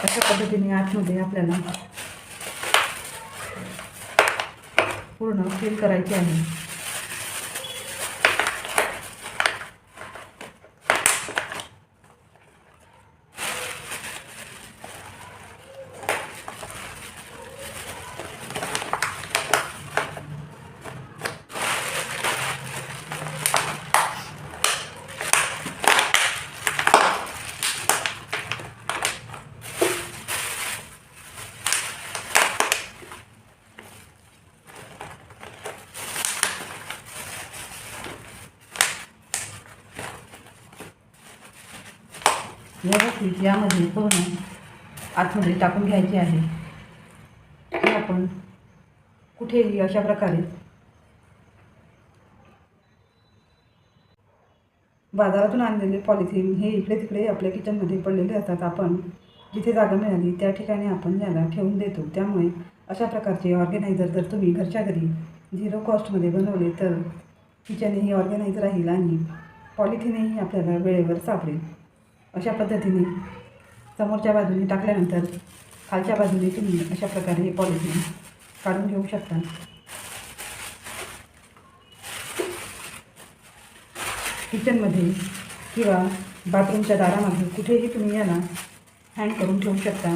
अशा पद्धतीने आतमध्ये आपल्याला पूर्ण सील करायचे आहे. व्यवस्थित यामध्ये पूर्ण आतमध्ये टाकून घ्यायचे आहे. हे आपण कुठेही अशा प्रकारे बाजारातून आणलेले पॉलिथिन हे इकडे तिकडे आपल्या किचनमध्ये पडलेले असतात. आपण जिथे जागा मिळाली त्या ठिकाणी आपण याला ठेवून देतो. त्यामुळे अशा प्रकारचे ऑर्गेनायझर जर तुम्ही घरच्या घरी 0 कॉस्टमध्ये बनवले तर किचनही ऑर्गेनाइज राहील आणि पॉलिथिनही आपल्याला वेळेवर सापडेल. अशा पद्धतीने समोरच्या बाजूने टाकल्यानंतर खालच्या बाजूने तुम्ही अशा प्रकारे हे पॉलिथिन काढून घेऊ शकता. किचनमध्ये किंवा बाथरूमच्या दारामध्ये कुठेही तुम्ही याला हँग करून ठेवू शकता.